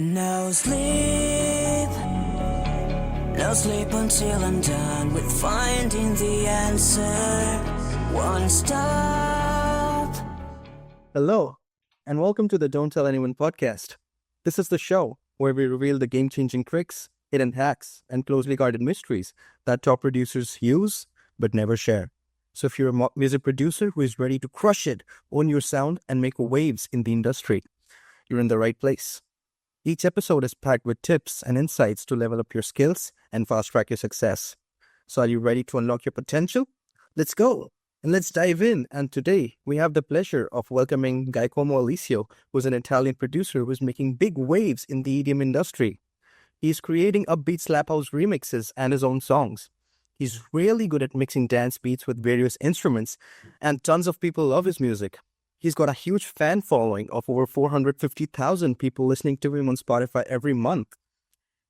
No sleep, no sleep until I'm done with finding the answer. One stop. Hello, and welcome to the Don't Tell Anyone podcast. This is the show where we reveal the game-changing tricks, hidden hacks, and closely guarded mysteries that top producers use but never share. So if you're a music producer who is ready to crush it, own your sound, and make waves in the industry, you're in the right place. Each episode is packed with tips and insights to level up your skills and fast-track your success. So are you ready to unlock your potential? Let's go! And let's dive in. And today, we have the pleasure of welcoming Giacomo Alloesio, who's an Italian producer who's making big waves in the EDM industry. He's creating upbeat slap house remixes and his own songs. He's really good at mixing dance beats with various instruments, and tons of people love his music. He's got a huge fan following of over 450,000 people listening to him on Spotify every month.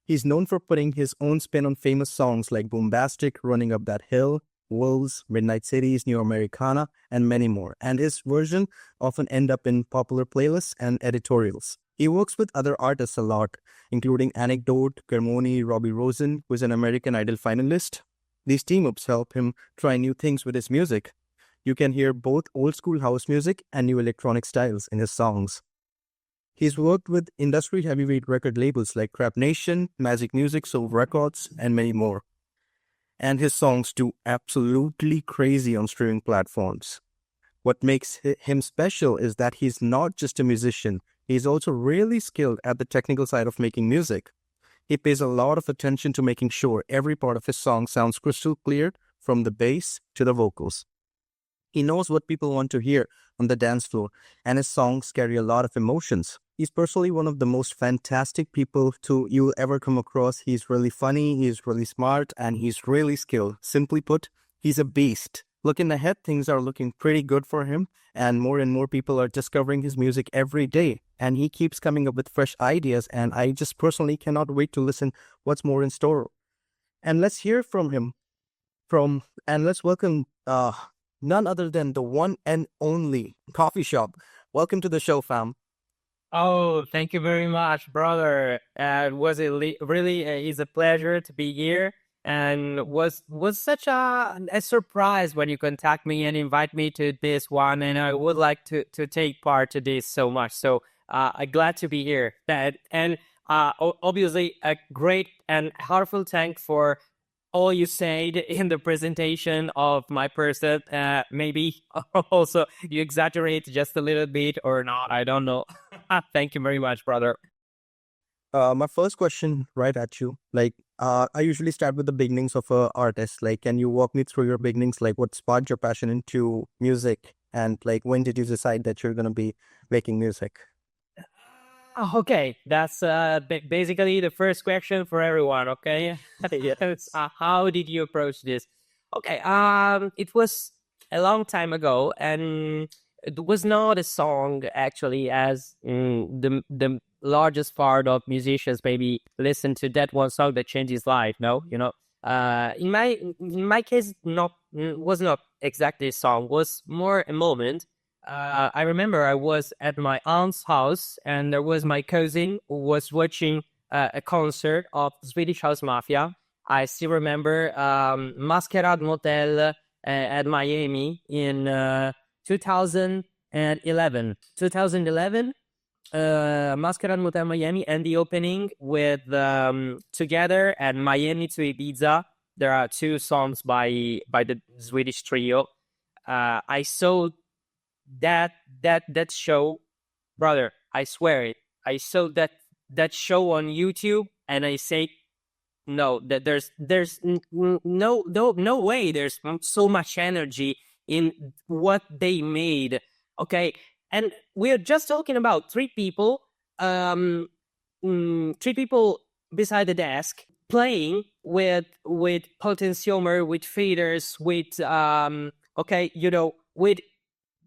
He's known for putting his own spin on famous songs like Boombastic, Running Up That Hill, Wolves, Midnight Cities, New Americana, and many more. And his version often end up in popular playlists and editorials. He works with other artists a lot, including Anikdote, Krmoni, Robbie Rosen, who is an American Idol finalist. These team-ups help him try new things with his music. You can hear both old-school house music and new electronic styles in his songs. He's worked with industry heavyweight record labels like TrapNation, Magic Music, Soave Records, and many more. And his songs do absolutely crazy on streaming platforms. What makes him special is that he's not just a musician, he's also really skilled at the technical side of making music. He pays a lot of attention to making sure every part of his song sounds crystal clear from the bass to the vocals. He knows what people want to hear on the dance floor, and his songs carry a lot of emotions. He's personally one of the most fantastic people you'll ever come across. He's really funny, he's really smart, and he's really skilled. Simply put, he's a beast. Looking ahead, things are looking pretty good for him, and more people are discovering his music every day. And he keeps coming up with fresh ideas, and I just personally cannot wait to listen what's more in store. And let's hear from him. And let's welcome none other than the one and only Coffeeshop. Welcome to the show, fam. Oh, thank you very much, brother. It was really is a pleasure to be here, and was such a surprise when you contact me and invite me to this one, and I would like to take part to this so much. So I'm glad to be here. Obviously a great and heartfelt thank for all you said in the presentation of my person. Maybe also you exaggerate just a little bit or not, I don't know. Thank you very much, brother. My first question right at you, I usually start with the beginnings of an artist. Can you walk me through your beginnings? What sparked your passion into music? And when did you decide that you're going to be making music? Okay, that's basically the first question for everyone, okay? Yes. How did you approach this? Okay, it was a long time ago, and it was not a song, actually, as the largest part of musicians maybe listen to that one song that changed his life, no? In my case, was not exactly a song, was more a moment. I remember I was at my aunt's house, and there was my cousin who was watching a concert of Swedish House Mafia. I still remember Masquerade Motel at Miami in 2011. 2011, Masquerade Motel Miami, and the opening with Together and Miami to Ibiza. There are two songs by the Swedish trio. I saw that show, brother, I swear it. I saw that show on YouTube, and I say, no, that there's no way there's so much energy in what they made. Okay, and we're just talking about three people beside the desk playing with potentiometer, with faders, with with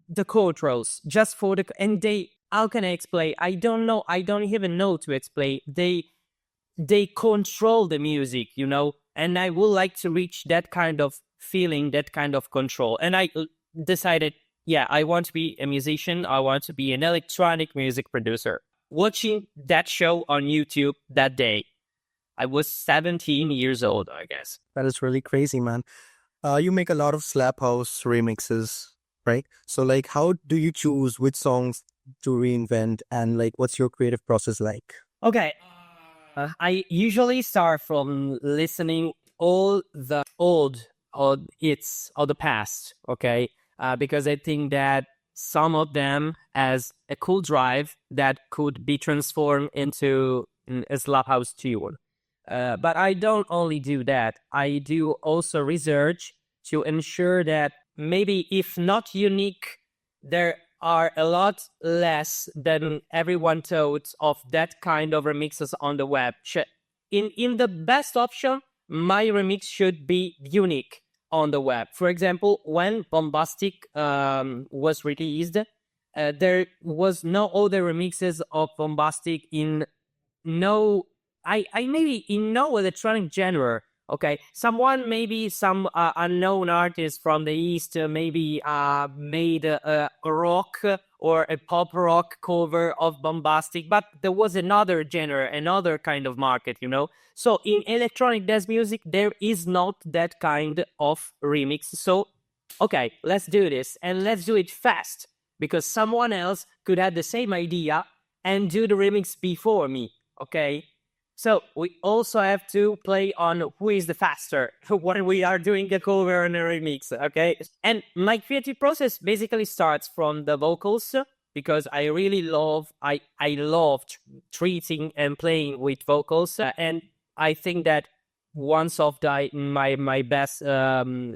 the controls, just for the, and they, how can I explain? I don't know. I don't even know to explain. They control the music, and I would like to reach that kind of feeling, that kind of control. And I decided, yeah, I want to be a musician. I want to be an electronic music producer. watching that show on YouTube that day. I was 17 years old, I guess. That is really crazy, man. You make a lot of slap house remixes, right? So like, how do you choose which songs to reinvent, and like, what's your creative process like? Okay. I usually start from listening all the old hits of the past, okay? Because I think that some of them has a cool drive that could be transformed into a slap house tune. But I don't only do that. I do also research to ensure that maybe if not unique, there are a lot less than everyone thought of that kind of remixes on the web. In the best option, my remix should be unique on the web. For example, when Bombastic was released, there was no other remixes of Bombastic in no maybe in no electronic genre. Okay, maybe some unknown artist from the East maybe made a rock or a pop rock cover of Bombastic, but there was another genre, another kind of market, you know? So in electronic dance music, there is not that kind of remix. So, okay, let's do this, and let's do it fast, because someone else could have the same idea and do the remix before me, okay? So we also have to play on who is the faster when we are doing a cover and a remix, okay? And my creative process basically starts from the vocals, because I really I loved treating and playing with vocals, and I think that once of my best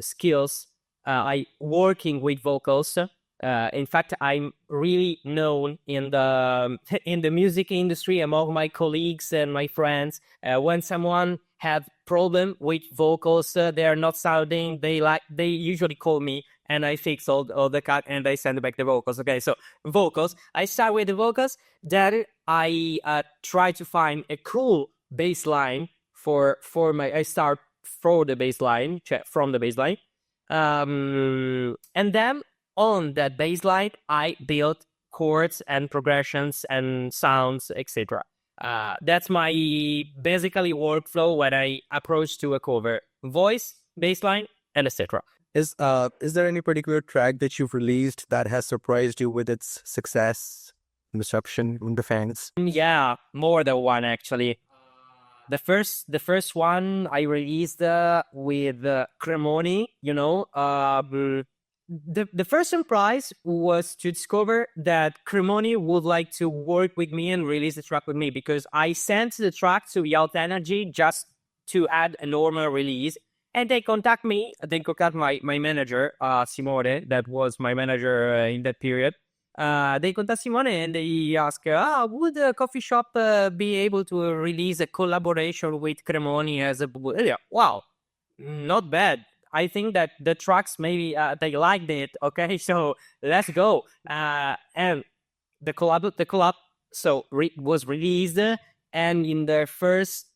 skills, I working with vocals. In fact, I'm really known in the music industry among my colleagues and my friends. When someone have problem with vocals, they are not sounding. They usually call me, and I fix all the cut, and I send back the vocals. Okay, so vocals. I start with the vocals. Then I try to find a cool bass line for my. I start from the bass line, and then on that bass line, I build chords and progressions and sounds, etc. That's my basically workflow when I approach to a cover: voice, bass line, and etc. Is there any particular track that you've released that has surprised you with its success and reception from the fans? Yeah, more than one actually. The first one I released with Krmoni, you know. The first surprise was to discover that Krmoni would like to work with me and release the track with me, because I sent the track to Yacht Energy just to add a normal release, and they contact me. They contact my manager, Simone, that was my manager in that period. They contact Simone and they ask, would Coffeeshop be able to release a collaboration with Krmoni as a... Wow, not bad. I think that the tracks maybe they liked it. Okay, so let's go. And the collab was released, and in the first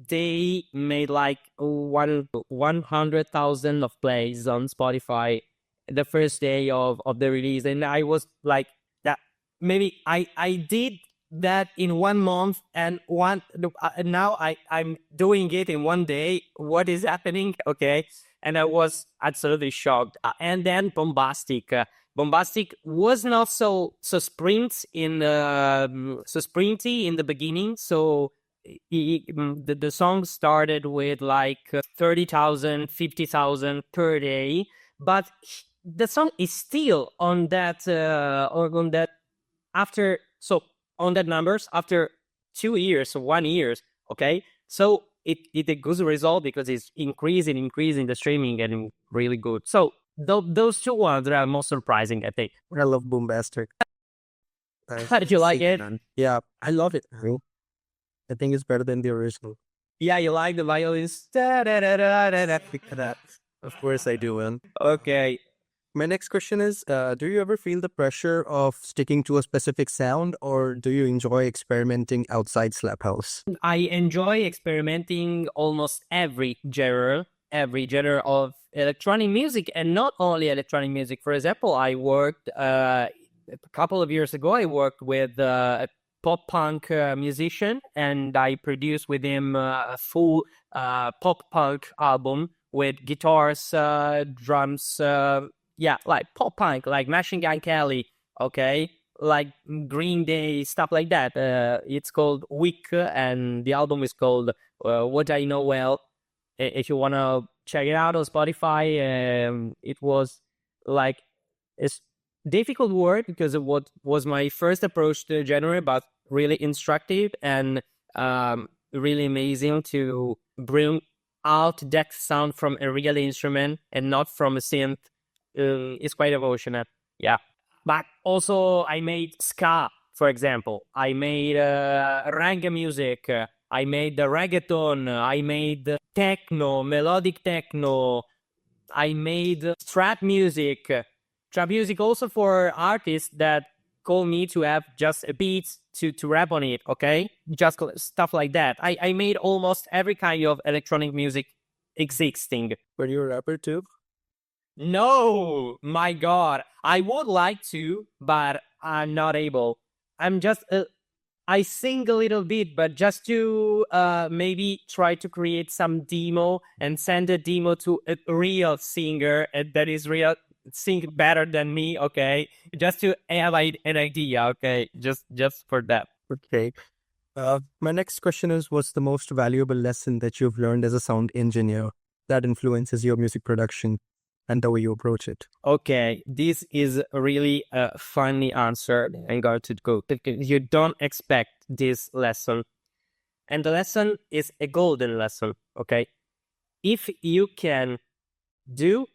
day made like 100,000 of plays on Spotify. The first day of the release, and I was like, that maybe I did that in 1 month, and now I'm doing it in 1 day. What is happening? Okay. And I was absolutely shocked. And then Bombastic. Bombastic was not so sprinty in the beginning. So the song started with like 30,000, 50,000 per day. But the song is still on that numbers after 2 years or 1 year. Okay. So it a good result, because it's increasing the streaming, and really good. So those two ones are most surprising, I think. I love Bombastic. How did you like it? Yeah, I love it. I think it's better than the original. Yeah, you like the violins? Of course I do, man. Okay. My next question is, do you ever feel the pressure of sticking to a specific sound, or do you enjoy experimenting outside Slap House? I enjoy experimenting almost every genre of electronic music, and not only electronic music. For example, I worked a couple of years ago. I worked with pop punk musician, and I produced with him a full pop punk album with guitars, drums, like pop punk, like Machine Gun Kelly, okay, like Green Day, stuff like that. It's called Week, and the album is called What I Know Well. If you want to check it out on Spotify, it was like it's difficult work because of what was my first approach to the genre, but really instructive and really amazing to bring out that sound from a real instrument and not from a synth. It's quite emotional, yeah. But also I made ska, for example. I made reggae music. I made the reggaeton. I made techno, melodic techno. I made trap music. Trap music also for artists that call me to have just a beat to rap on it, okay? Just stuff like that. I made almost every kind of electronic music existing. Were you a rapper too? No, my God. I would like to, but I'm not able. I'm just... I sing a little bit, but just to maybe try to create some demo and send a demo to a real singer that is real, sing better than me, okay? Just to have an idea, okay? Just for that. Okay. My next question is, what's the most valuable lesson that you've learned as a sound engineer that influences your music production and the way you approach it? Okay, this is really a funny answer. I'm going to go. You don't expect this lesson. And the lesson is a golden lesson, okay? If you can do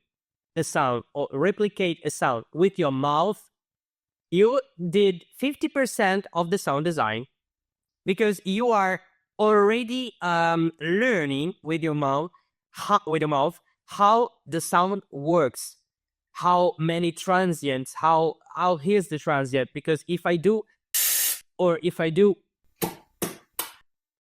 a sound or replicate a sound with your mouth, you did 50% of the sound design because you are already learning with your mouth how the sound works, how many transients, how here's the transient, because if I do,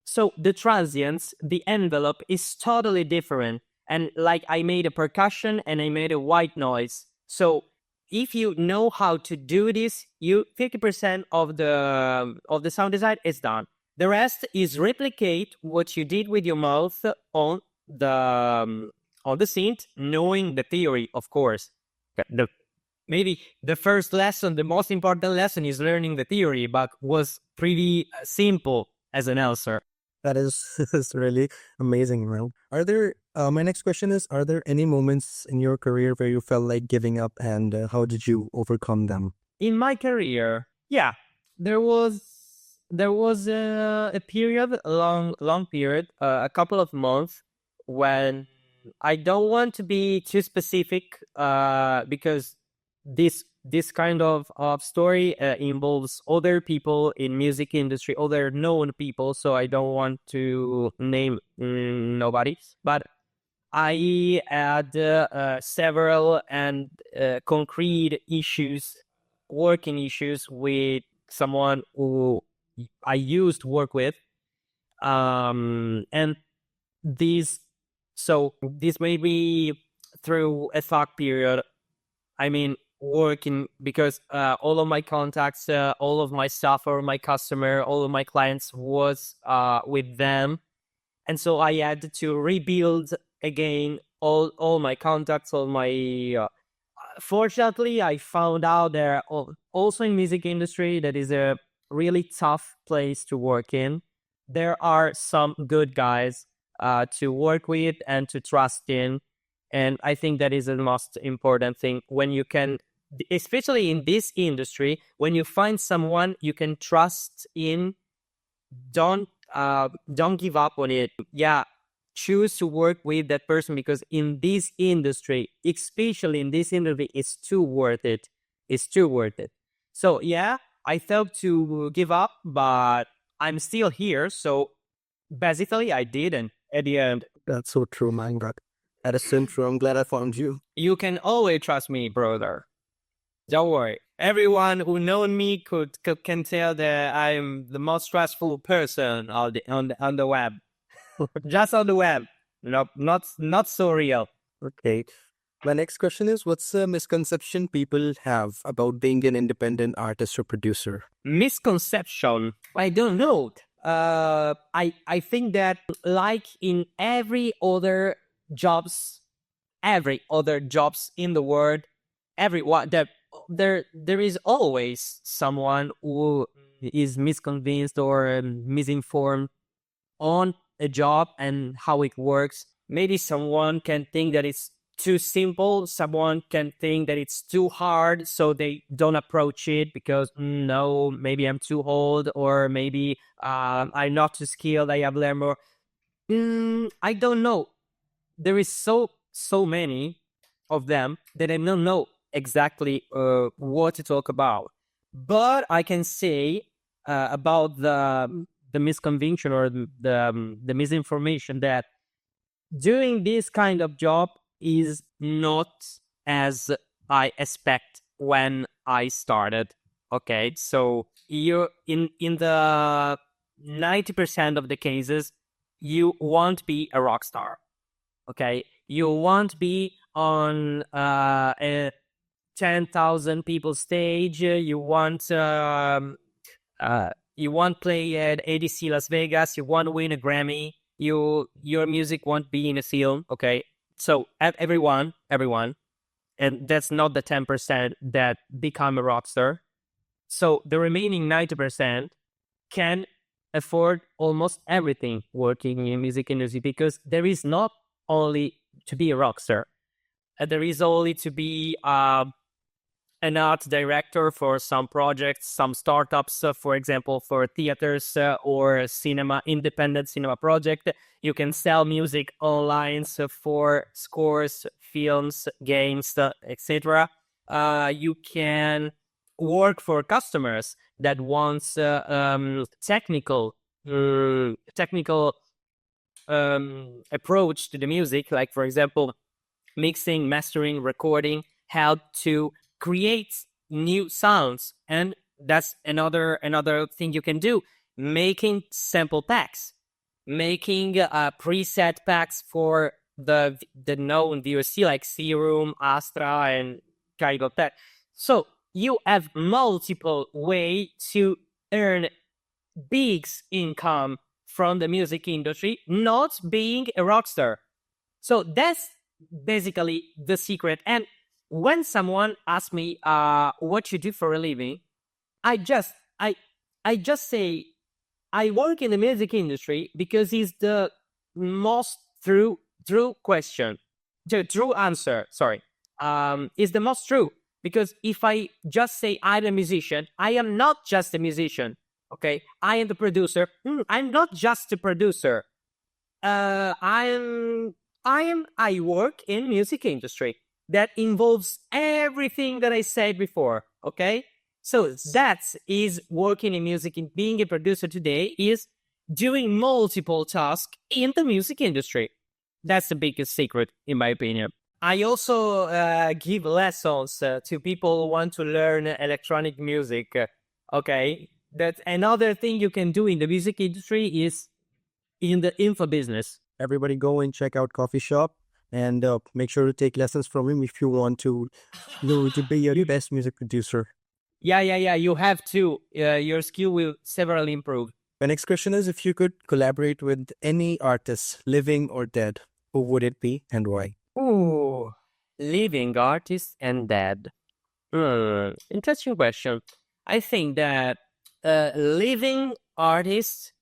so the transients, the envelope is totally different. And like I made a percussion and I made a white noise. So if you know how to do this, 50% of the sound design is done. The rest is replicate what you did with your mouth on the synth, knowing the theory, of course. Maybe the first lesson, the most important lesson is learning the theory, but was pretty simple as an answer. That is really amazing, man. My next question is, are there any moments in your career where you felt like giving up, and how did you overcome them? In my career, yeah, there was a period, a long period, a couple of months when I don't want to be too specific because this kind of story involves other people in music industry, other known people, so I don't want to name nobody. But I had several and concrete issues, working issues with someone who I used to work with, and this made me through a thought period. I mean, working because all of my contacts, all of my stuff, or my customer, all of my clients was with them, and so I had to rebuild again all my contacts, all my. Fortunately, I found out there also in music industry that is a really tough place to work in. There are some good guys to work with and to trust in. And I think that is the most important thing when you can, especially in this industry, when you find someone you can trust in, don't give up on it. Yeah, choose to work with that person because in this industry, especially in this industry, it's too worth it. It's too worth it. So yeah, I thought to give up, but I'm still here. So basically, I didn't at the end. That's so true, man. That is so true. I'm glad I found you. You can always trust me, brother. Don't worry. Everyone who knows me can tell that I'm the most trustful person on the web. Just on the web. No, not so real. Okay. My next question is, what's a misconception people have about being an independent artist or producer? Misconception. I don't know. I think that like in every other jobs in the world, everyone that there is always someone who is misconvinced or misinformed on a job and how it works. Maybe someone can think that it's too simple. Someone can think that it's too hard, so they don't approach it because no, maybe I'm too old, or maybe I'm not too skilled. I have learned more. I don't know. There is so many of them that I don't know exactly what to talk about. But I can say about the misconviction or the misinformation that doing this kind of job is not as I expect when I started. Okay, so you're in the 90% of the cases, you won't be a rock star. Okay, you won't be on a 10,000 people stage. You won't play at ADC Las Vegas. You won't win a Grammy. Your music won't be in a film. Okay, so everyone, and that's not the 10% that become a rock star. So the remaining 90% can afford almost everything working in music industry, because there is not only to be a rock star. There is only to be an art director for some projects, some startups, for example, for theaters or independent cinema project. You can sell music online for scores, films, games, etc. You can work for customers that wants technical approach to the music, like for example, mixing, mastering, recording, help to create new sounds. And that's another thing you can do, making sample packs, making preset packs for the known VOC like Serum, Astra, and kind of that. So you have multiple way to earn big income from the music industry, not being a rock star. So that's basically the secret. And when someone asks me what you do for a living, I just say I work in the music industry because it's the most true question. The true answer, sorry, is the most true. Because if I just say I'm a musician, I am not just a musician. Okay, I am the producer. I'm not just a producer. I work in music industry that involves everything that I said before. Okay, so that is working in music. And being a producer today is doing multiple tasks in the music industry. That's the biggest secret, in my opinion. I also give lessons to people who want to learn electronic music. Okay, that's another thing you can do in the music industry is in the info business. Everybody go and check out Coffeeshop and make sure to take lessons from him if you want to be your best music producer. Yeah. You have to. Your skill will severely improve. My next question is, if you could collaborate with any artist, living or dead, who would it be and why? Ooh, living artist and dead. Interesting question. I think that living artist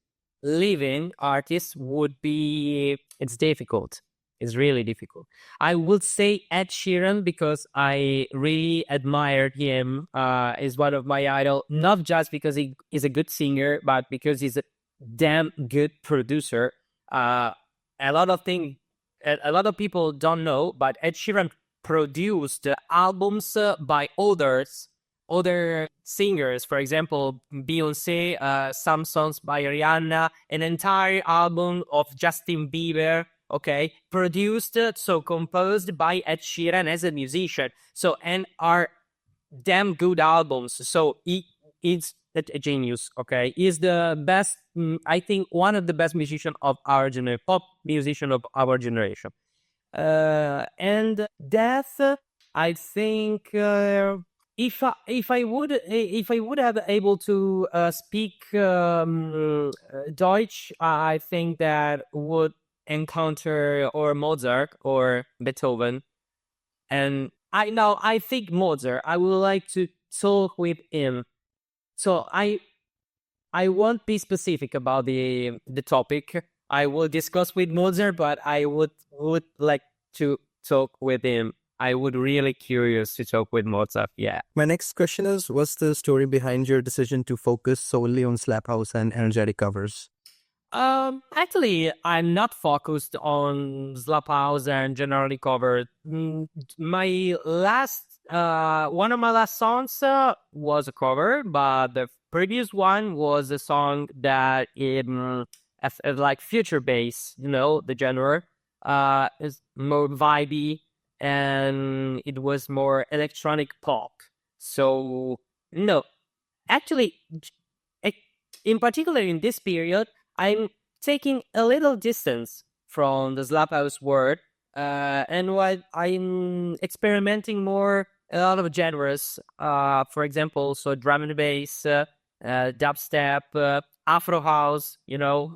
would be, it's difficult. It's really difficult. I would say Ed Sheeran because I really admired him. Is one of my idol, not just because he is a good singer, but because he's a damn good producer. A lot of people don't know, but Ed Sheeran produced albums by other singers. For example, Beyonce, some songs by Rihanna, an entire album of Justin Bieber. Okay, produced, so composed by Ed Sheeran as a musician. So, and are damn good albums. So he's a genius. Okay, he's the best. I think one of the best musicians of our generation, pop musician of our generation. And death, I think if I would have able to speak Deutsch, I think that would encounter or Mozart or Beethoven. And I think Mozart. I would like to talk with him. So I won't be specific about the topic. I will discuss with Mozart, but I would like to talk with him. I would really curious to talk with Mozart. Yeah. My next question is, what's the story behind your decision to focus solely on slap house and energetic covers? Actually, I'm not focused on slap house and generally covered. My last, one of my last songs was a cover, but the previous one was a song that like future bass, the genre, is more vibey and it was more electronic pop. So no, actually, in particular in this period, I'm taking a little distance from the slap house world, and what I'm experimenting more a lot of genres. For example, so drum and bass, dubstep, Afro house.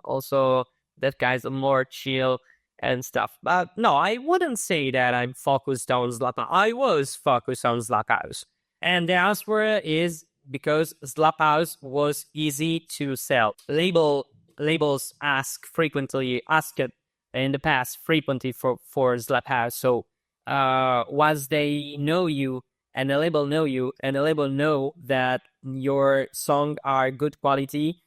Also that guy's more chill and stuff. But no, I wouldn't say that I'm focused on slap house. I was focused on slap house, and the answer is because slap house was easy to sell. Labels asked in the past frequently for slap house. So once they know you and the label know that your song are good quality,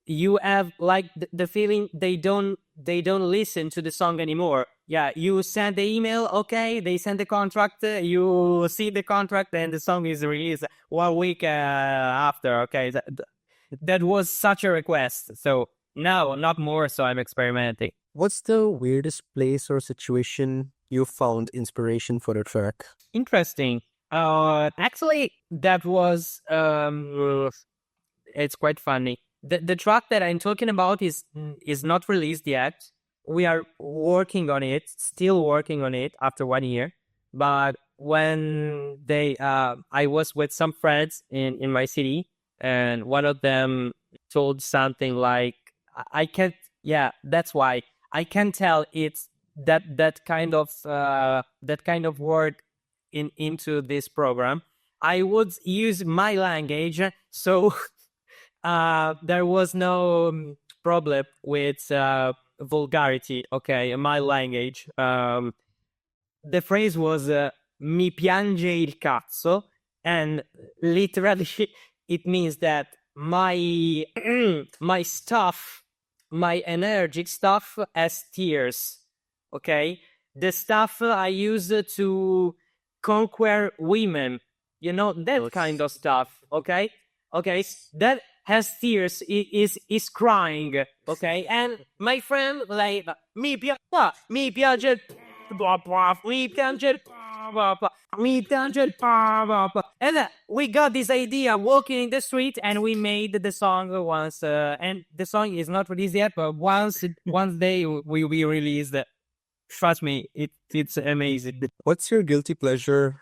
you have like the feeling they don't listen to the song anymore. Yeah, you send the email, okay, they send the contract, you see the contract, and the song is released 1 week after. Okay, that was such a request. So no, not more. So I'm experimenting. What's the weirdest place or situation you found inspiration for a track? Interesting. Actually, that was it's quite funny. The track that I'm talking about is not released yet. We are working on it, still working on it after 1 year. But when I was with some friends in my city, and one of them told something like, I can't, yeah, that's why I can tell it's that kind of word into this program. I would use my language, so there was no problem with vulgarity. Okay, in my language, the phrase was "mi piange il cazzo," and literally it means that my my stuff, my energetic stuff, has tears. Okay, the stuff I use to conquer women, that kind of stuff. Okay, that has tears, is crying. Okay, and my friend like mi piace, mi piace, mi piace. And we got this idea walking in the street, and we made the song once. And the song is not released yet, but once day we released it. Trust me, it's amazing. What's your guilty pleasure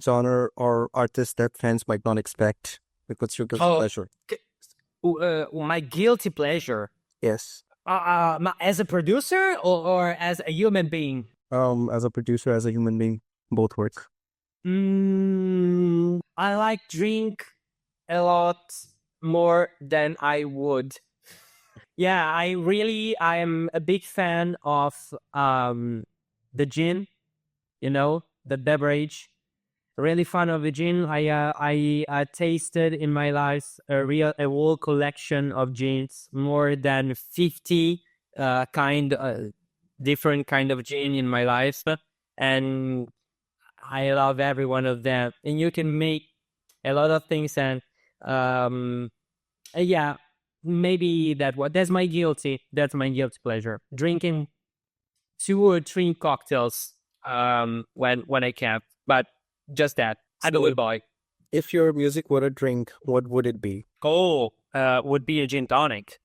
genre or artist that fans might not expect? Like, what's your guilty pleasure? My guilty pleasure. Yes. As a producer or as a human being? As a producer, as a human being, both work. I like drink a lot more than I would. Yeah, I am a big fan of the gin, the beverage. Really fan of the gin. I tasted in my life a whole collection of gins, more than 50 different kind of gin in my life, and I love every one of them. And you can make a lot of things, and yeah, maybe that's my guilty pleasure. Drinking 2 or 3 cocktails when I can, but just that. I'm a good boy. If your music were a drink, what would it be? Would be a gin tonic.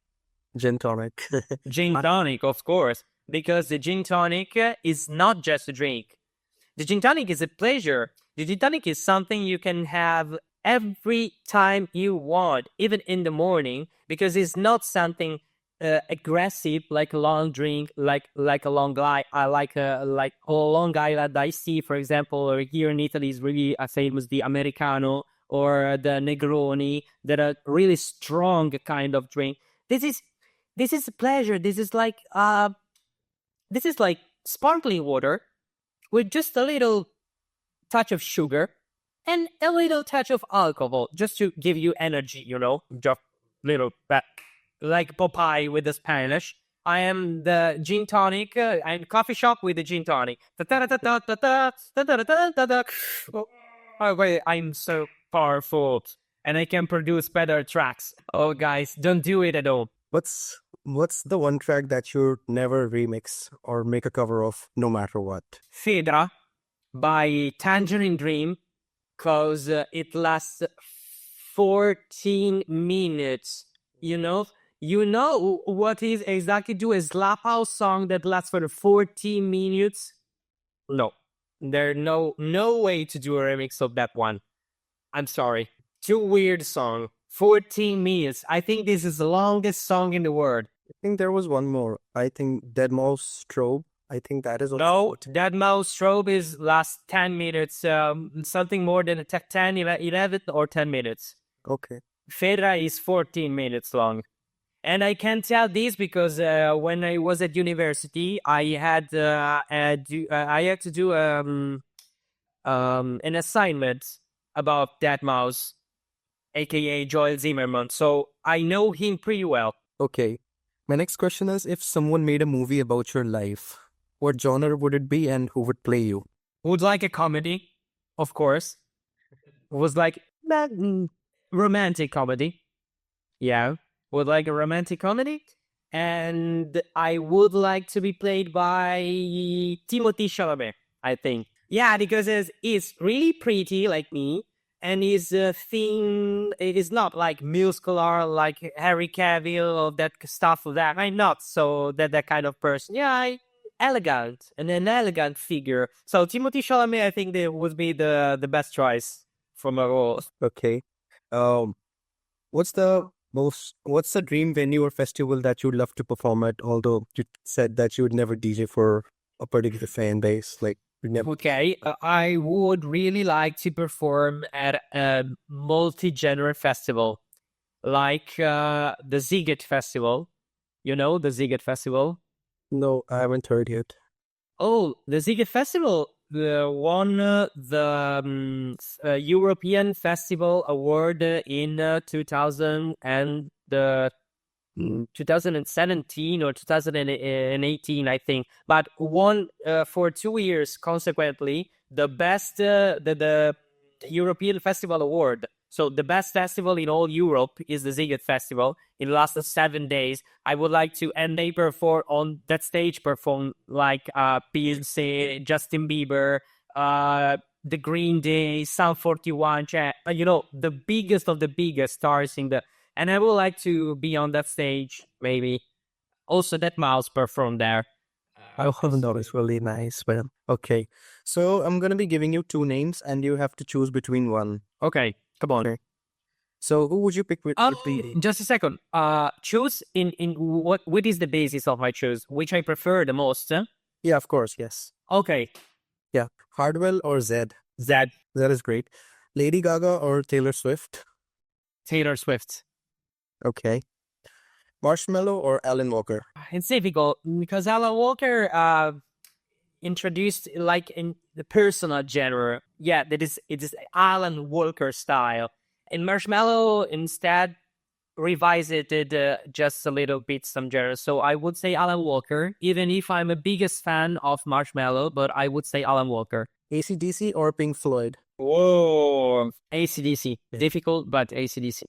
Gin tonic. Gin tonic, of course. because the gin tonic is not just a drink. The gin tonic is a pleasure. The gin tonic is something you can have every time you want, even in the morning, because it's not something aggressive like a long drink, like a long guy. I like a long island iced tea, for example. Or here in Italy is really famous the Americano or the Negroni, that are really strong kind of drink. This is a pleasure. This is like sparkling water with just a little touch of sugar and a little touch of alcohol, just to give you energy, just little bit, like Popeye with the Spanish. I am the gin tonic. I'm Coffeeshop with the gin tonic. Oh, wait, I'm so powerful and I can produce better tracks. Oh, guys, don't do it at all. What's the one track that you never remix or make a cover of, no matter what? Fedra by Tangerine Dream, because it lasts 14 minutes. You know what is exactly do a slap house song that lasts for 14 minutes? No, there's no way to do a remix of that one. I'm sorry. Too weird song. 14 minutes. I think this is the longest song in the world. I think there was one more. I think Dead Mouse Strobe. I think that is also No, Dead Mouse Strobe is last 10 minutes. Something more than 10, 11 or 10 minutes. Okay. Fedra is 14 minutes long. And I can tell this because when I was at university, I had to do an assignment about Dead Mouse, aka Joel Zimmerman. So I know him pretty well. Okay. My next question is, if someone made a movie about your life, what genre would it be and who would play you? Would like a comedy, of course. Was like romantic comedy. Yeah. Would like a romantic comedy. And I would like to be played by Timothée Chalamet, I think. Yeah, because he's really pretty like me. And his thing is not like muscular like Harry Cavill or that stuff of that. I'm not so that kind of person. Yeah, elegant and an elegant figure. So Timothée Chalamet, I think that would be the best choice for my role. Okay. What's the dream venue or festival that you'd love to perform at? Although you said that you would never DJ for a particular fan base, like you'd never. Okay, I would really like to perform at a multi-genre festival, like the Ziget Festival. You know the Ziget Festival? No, I haven't heard yet. Oh, the Ziget Festival won the European Festival Award in 2017 or 2018, I think, but won for 2 years consequently the best the European Festival Award. So the best festival in all Europe is the Ziget Festival. It lasted 7 days. I would like to, and they perform on that stage, perform like Beyoncé, Justin Bieber, the Green Day, Sound 41, the biggest of the biggest stars in the. And I would like to be on that stage, maybe. Also, that Mouse performed there. Oh, no, it's really nice. But okay, so I'm gonna be giving you 2 names, and you have to choose between one. Okay, come on. Okay. So who would you pick with just a second. Choose in what is the basis of my choice? Which I prefer the most? Yeah, of course, yes. Okay. Yeah, Hardwell or Zed? Zed. That is great. Lady Gaga or Taylor Swift? Taylor Swift. Okay. Marshmello or Alan Walker? It's difficult because Alan Walker introduced like in the personal genre. Yeah, it is Alan Walker style. And Marshmello instead revisited just a little bit some genres. So I would say Alan Walker, even if I'm a biggest fan of Marshmello, but I would say Alan Walker. AC/DC or Pink Floyd? Whoa. AC/DC. Yeah. Difficult, but AC/DC.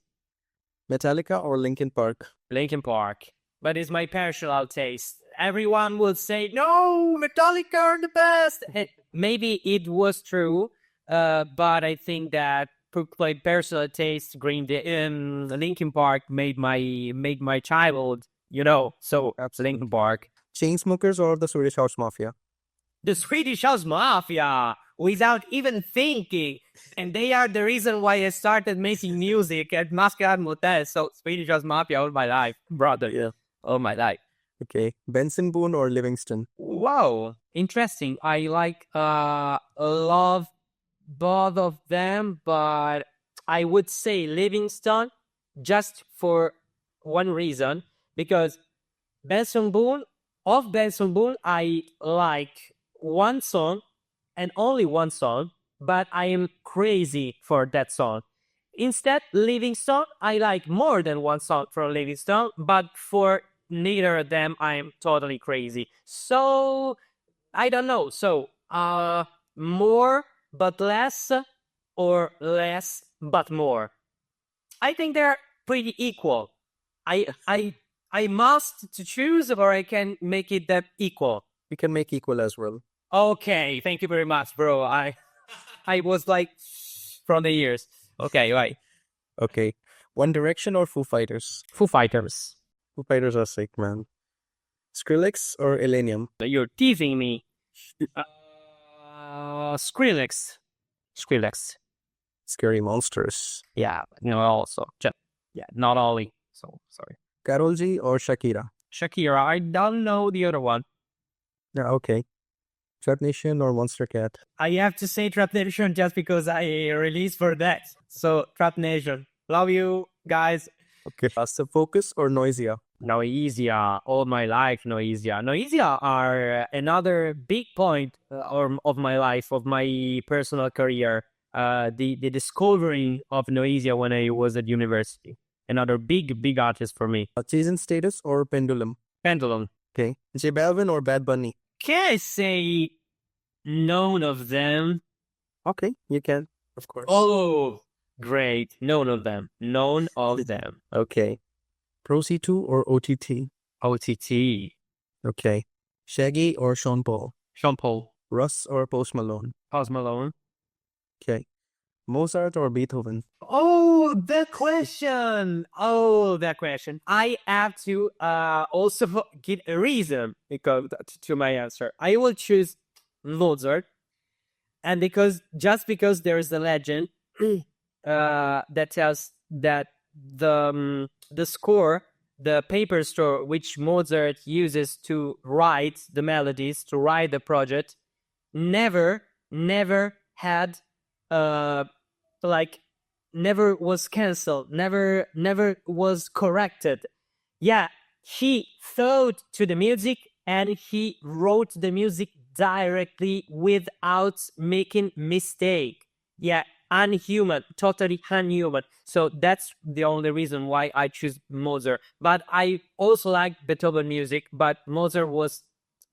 Metallica or Linkin Park? Linkin Park. But it's my personal taste. Everyone will say, no, Metallica are the best. Maybe it was true, but I think that my personal taste, Linkin Park made my childhood, So that's Linkin Park. Chainsmokers or the Swedish House Mafia? The Swedish House Mafia, without even thinking. And they are the reason why I started making music at Masquerade Motel. So Swedish House Mafia all my life, brother. Yeah. All my life. Okay. Benson Boone or Livingston? Wow. Interesting. I love both of them, but I would say Livingston just for one reason, because Benson Boone, I like one song and only one song, but I am crazy for that song. Instead, Livingston, I like more than one song from Livingston, but for neither of them, I am totally crazy. So, I don't know. So, more but less, or less but more? I think they're pretty equal. I must to choose, or I can make it that equal. We can make equal as well. Okay, thank you very much, bro. I was like from the years. Okay, right. Okay. One Direction or Foo Fighters? Foo Fighters. Foo Fighters are sick, man. Skrillex or Elenium? You're teasing me. Skrillex. Skrillex. Scary Monsters. Yeah, also. Yeah, not only. So, sorry. Karol G or Shakira? Shakira, I don't know the other one. Yeah, okay. TrapNation or Monster Cat? I have to say TrapNation just because I released for that. So, TrapNation. Love you, guys. Okay. Subfocus or Noisia? Noisia, all my life, Noisia. Noisia are another big point of my life, of my personal career. The discovering of Noisia when I was at university. Another big artist for me. Cheese and Status or Pendulum? Pendulum. Okay. J Balvin or Bad Bunny? Can I say none of them? Okay, you can, of course. Oh, great. None of them. None of them. Okay. Pro C2 or OTT? OTT. Okay. Shaggy or Sean Paul? Sean Paul. Russ or Post Malone? Post Malone. Okay. Mozart or Beethoven? Oh, that question. I have to also get a reason because to my answer. I will choose Mozart, and because there is a legend that tells that the score, the paper score which Mozart uses to write the melodies, to write the project, never had never was cancelled, never was corrected. Yeah, he thought to the music and he wrote the music directly without making mistake. Yeah, unhuman, totally unhuman. So that's the only reason why I choose Mozart. But I also like Beethoven music, but Mozart was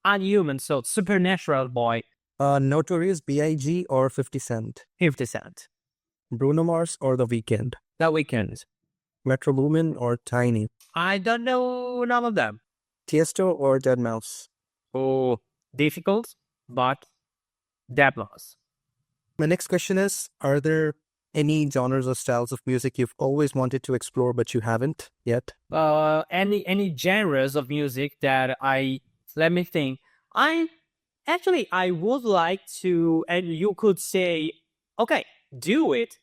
unhuman, so supernatural boy. Notorious B.I.G. or 50 Cent? 50 Cent. Bruno Mars or The Weeknd? The Weeknd. Metro Boomin or Tiny? I don't know none of them. Tiesto or Deadmau5? Oh, difficult, but Deadmau5. My next question is, are there any genres or styles of music you've always wanted to explore but you haven't yet? Any genres of music that let me think. I would like to, and you could say, okay, do it.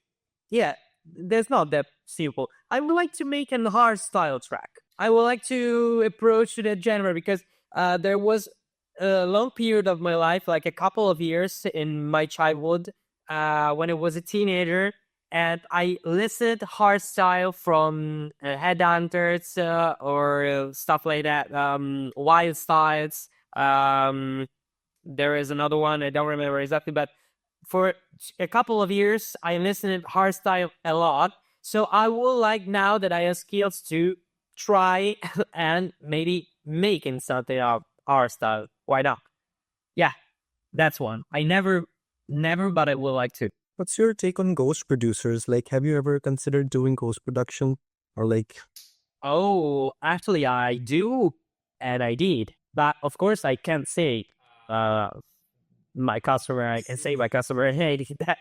Yeah, that's not that simple. I would like to make an hardstyle track. I would like to approach that genre because there was a long period of my life, like a couple of years in my childhood, when I was a teenager, and I listened hardstyle from Headhunters or stuff like that, Wild Styles. There is another one, I don't remember exactly, but for a couple of years, I listened to hardstyle a lot. So I would like, now that I have skills, to try and maybe making something out hardstyle. Why not? Yeah, that's one. I never, but I would like to. What's your take on ghost producers? Like, have you ever considered doing ghost production? Or like... Oh, actually, I do, and I did. But of course, I can't say my customer. I can say my customer, hey, that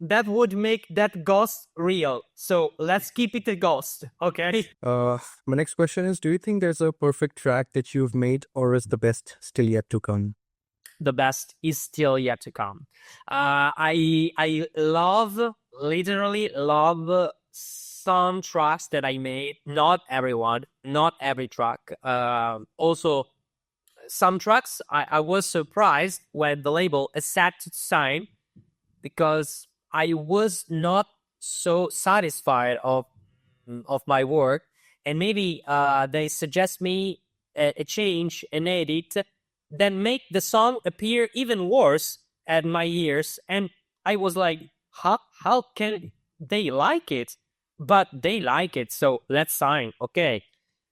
that would make that ghost real. So let's keep it a ghost, okay? My next question is, do you think there's a perfect track that you've made, or is the best still yet to come? The best is still yet to come. I literally love some tracks that I made. Not everyone, not every track. Also, some tracks I was surprised when the label accepted to sign, because I was not so satisfied of my work, and maybe they suggest me a change, an edit, then make the song appear even worse at my ears, and I was like, how can they like it? But they like it, so let's sign, okay.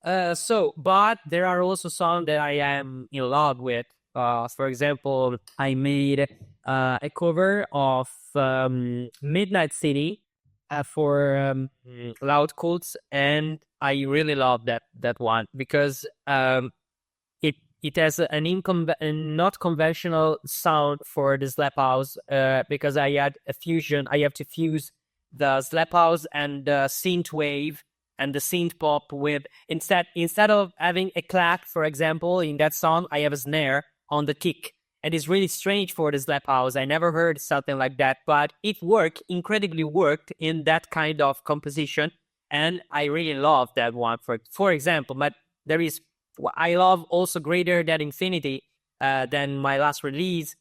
But there are also songs that I am in love with. For example, I made a cover of Midnight City for LoudKult, and I really love that one, because it has a not conventional sound for the slap house, because I had a fusion. I have to fuse the slap house and the synth wave and the synth pop with, instead of having a clap, for example, in that song, I have a snare on the kick. And it's really strange for the slap house. I never heard something like that, but it incredibly worked in that kind of composition. And I really love that one, for example. But there is, I love also Greater Than Infinity, than my last release.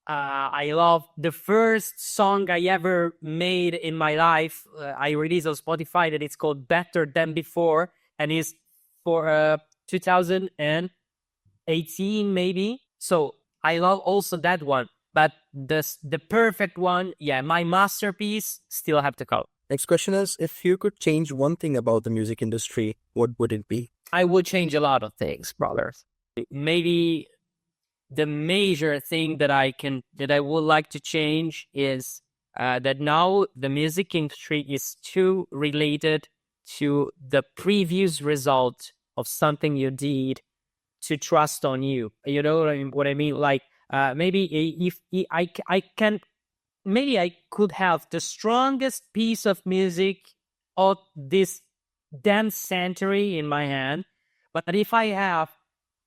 I love the first song I ever made in my life. I released on Spotify, that it's called Better Than Before, and is for 2018 maybe. So I love also that one. But the perfect one, yeah, my masterpiece, still have to come. Next question is, if you could change one thing about the music industry, what would it be? I would change a lot of things, brothers. Maybe the major thing that I would like to change is that now the music industry is too related to the previous result of something you did to trust on you. You know what I mean? Like, maybe if I can, maybe I could have the strongest piece of music of this damn century in my hand, but if I have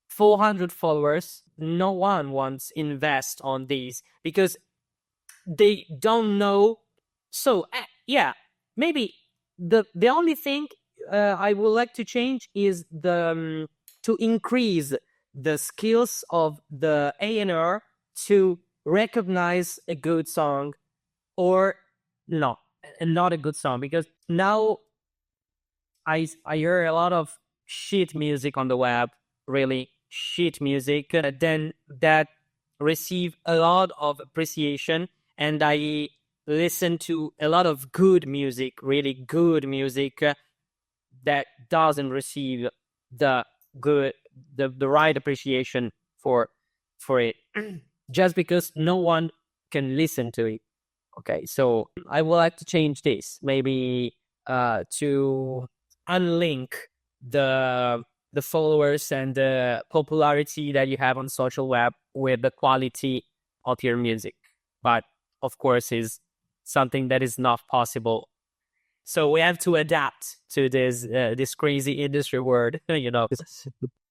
400 followers, no one wants to invest on these, because they don't know. So yeah, maybe the only thing I would like to change is the to increase the skills of the A&R to recognize a good song or not a good song, because now I hear a lot of shit music on the web, really shit music, then that receive a lot of appreciation, and I listen to a lot of good music, really good music, that doesn't receive the right appreciation for it, just because no one can listen to it. Okay, so I would like to change this, maybe to unlink the followers and the popularity that you have on social web with the quality of your music. But of course, is something that is not possible. So we have to adapt to this crazy industry world, you know.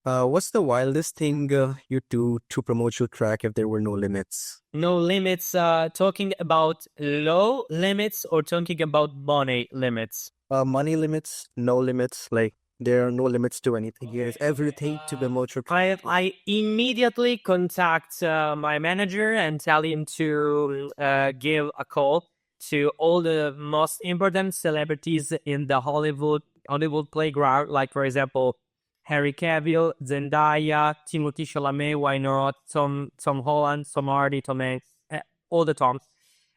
What's the wildest thing you do to promote your track if there were no limits? No limits, talking about low limits or talking about money limits? Money limits, no limits, like there are no limits to anything. There's everything to promote your track. I immediately contact my manager and tell him to give a call to all the most important celebrities in the Hollywood playground, like for example, Harry Cavill, Zendaya, Timothée Chalamet, why not, Tom Holland, Tom Hardy, Tom Hanks, all the Toms.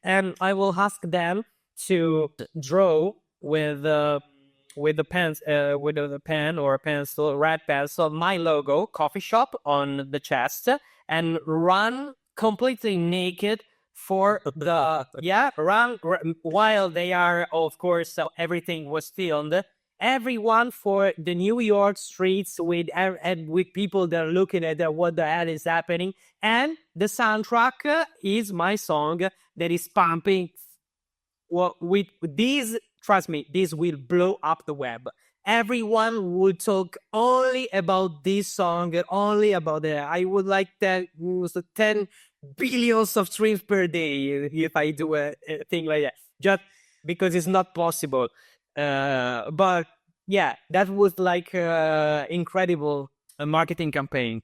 And I will ask them to draw with the pen or a pencil, red pencil, my logo, Coffeeshop, on the chest, and run completely naked for the run while they are, of course, everything was filmed. Everyone for the New York streets with people that are looking at what the hell is happening, and the soundtrack is my song that is pumping with these, trust me, this will blow up the web. Everyone would talk only about this song, only about it. I would like that was 10 billions of streams per day if I do a thing like that. Just because it's not possible. But yeah, that was like incredible marketing campaign.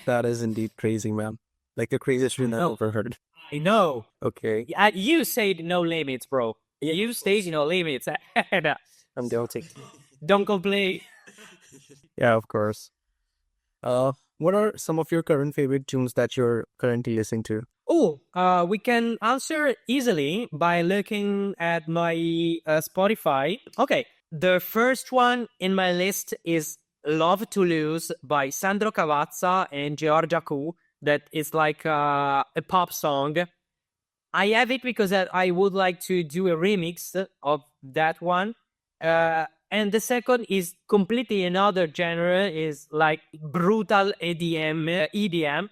That is indeed crazy, man. Like the craziest tune I've ever heard. I know. Okay. You said no limits, bro. You stayed no limits. I'm guilty. Don't complain. Yeah, of course. What are some of your current favorite tunes that you're currently listening to? Oh, we can answer easily by looking at my Spotify. Okay, the first one in my list is Love to Lose by Sandro Cavazza and Giorgia Cu. That is like a pop song. I have it because I would like to do a remix of that one. And the second is completely another genre, is like brutal EDM,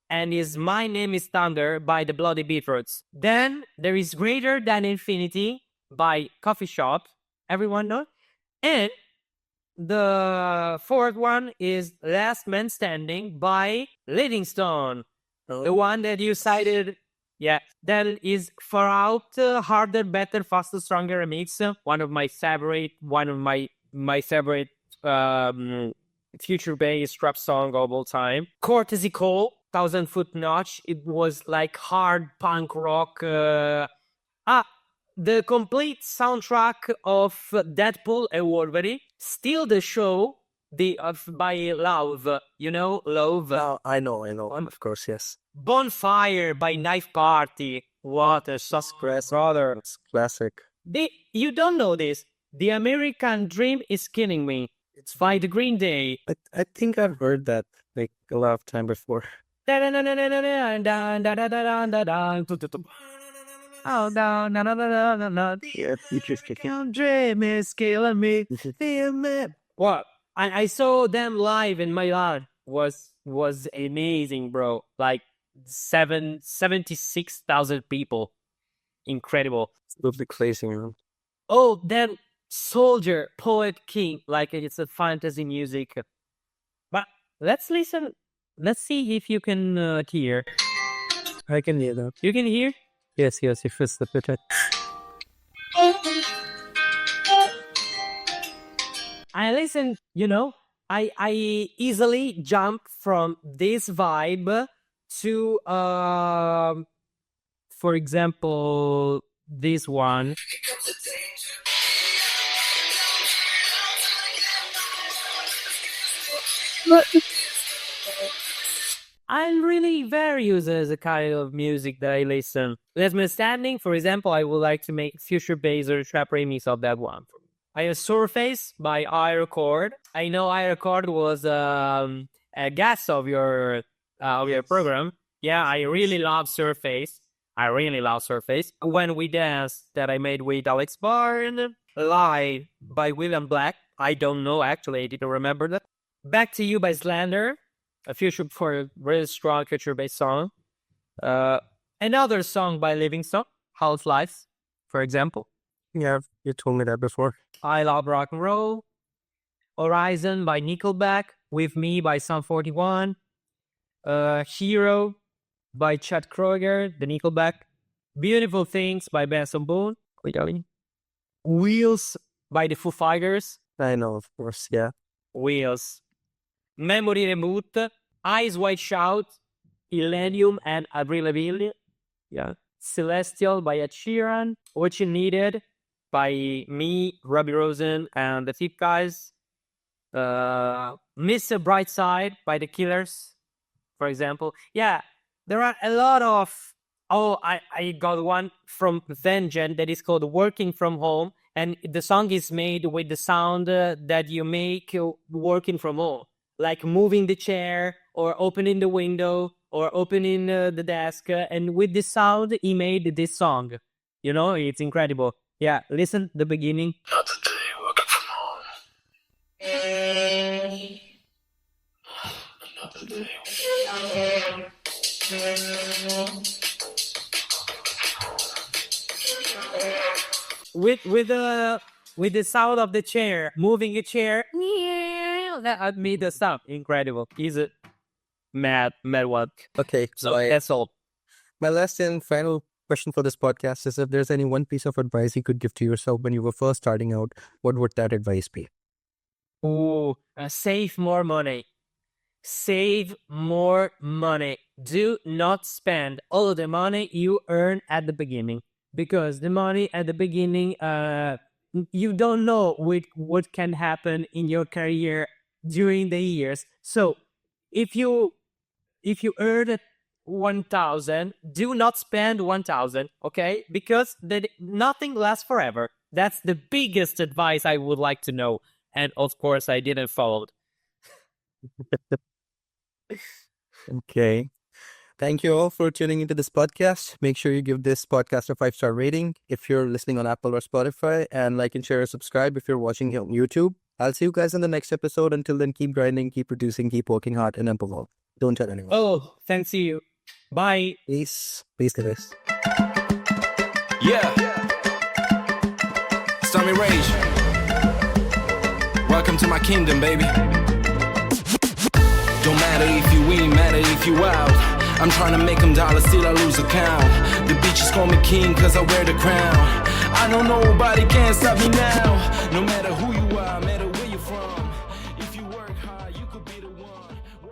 and is My Name is Thunder by the Bloody Beetroots. Then there is Greater Than Infinity by Coffeeshop. Everyone know? And the fourth one is Last Man Standing by Livingstone. The one that you cited. Yeah, that is Far Out, Harder, Better, Faster, Stronger remix. One of my favorite future bass trap song of all time. Courtesy Call, 1000 Foot Notch. It was like hard punk rock. The complete soundtrack of Deadpool and Wolverine. Still the show by Love. You know, Love. Oh, I know. Of course, yes. Bonfire by Knife Party. What a success, brother. It's classic. You don't know this. The American Dream is Killing Me. It's by the Green Day. I think I've heard that like a lot of time before. Oh, no. Yeah, American Dream is killing me. What? I saw them live in my life. Was amazing, bro. Like 76,000 people. Incredible. Absolutely crazy, man. Oh, then Soldier, Poet King, like it's a fantasy music. But let's listen. Let's see if you can hear. I can hear that. You can hear? Yes, if it's the pit. I listen, I easily jump from this vibe to, for example, this one. I'm really various as a kind of music that I listen. Last Man Standing, for example, I would like to make future bass or trap remix of that one. I have Surface by iRecord. I know iRecord was a guest of your program. Yeah, I really love Surface. When We Dance, that I made with Alex Barn. Lie by William Black. I don't know, actually, I didn't remember that. Back to You by Slander. A really strong future-based song. Another song by Livingstone, House Lives, for example. Yeah, you told me that before. I Love Rock and Roll. Horizon by Nickelback. With Me by Sum 41. Hero by Chad Kroeger, the Nickelback. Beautiful Things by Benson Boone. Wheels by the Foo Fighters. I know, of course, yeah. Wheels. Memory Reboot. Eyes Wide Shut. Illenium and Avril Lavigne. Yeah. Celestial by Ed Sheeran. What You Needed by me, Robbie Rosen, and the Thief Guys. Mr. Brightside by The Killers, for example. Yeah, there are a lot of... Oh, I got one from Vengeance that is called Working From Home. And the song is made with the sound that you make working from home. Like moving the chair, or opening the window, or opening the desk. And with this sound, he made this song. It's incredible. Yeah, listen the beginning. Not today, working from home. Not today. with the sound of the chair, moving a chair, that made the sound incredible. He's a mad one. Okay, So that's all. my last and final question for this podcast is if there's any one piece of advice you could give to yourself when you were first starting out, what would that advice be? Ooh, save more money. Save more money. Do not spend all of the money you earn at the beginning, because the money at the beginning, you don't know what can happen in your career during the years. So if you earn 1,000, do not spend 1,000, okay? Because nothing lasts forever. That's the biggest advice I would like to know. And of course, I didn't follow it. Okay. Thank you all for tuning into this podcast. Make sure you give this podcast a 5-star rating if you're listening on Apple or Spotify, and like and share or subscribe if you're watching here on YouTube. I'll see you guys in the next episode. Until then, keep grinding, keep producing, keep working hard, and above all, don't tell anyone. Oh, thanks to you. Bye. Peace. Peace, guys. Yeah. Stormy Rage. Welcome to my kingdom, baby. Don't matter if you win, matter if you out. I'm trying to make them dollars, still I lose account. The bitches call me king cause I wear the crown. I know nobody can stop me now. No matter who you are,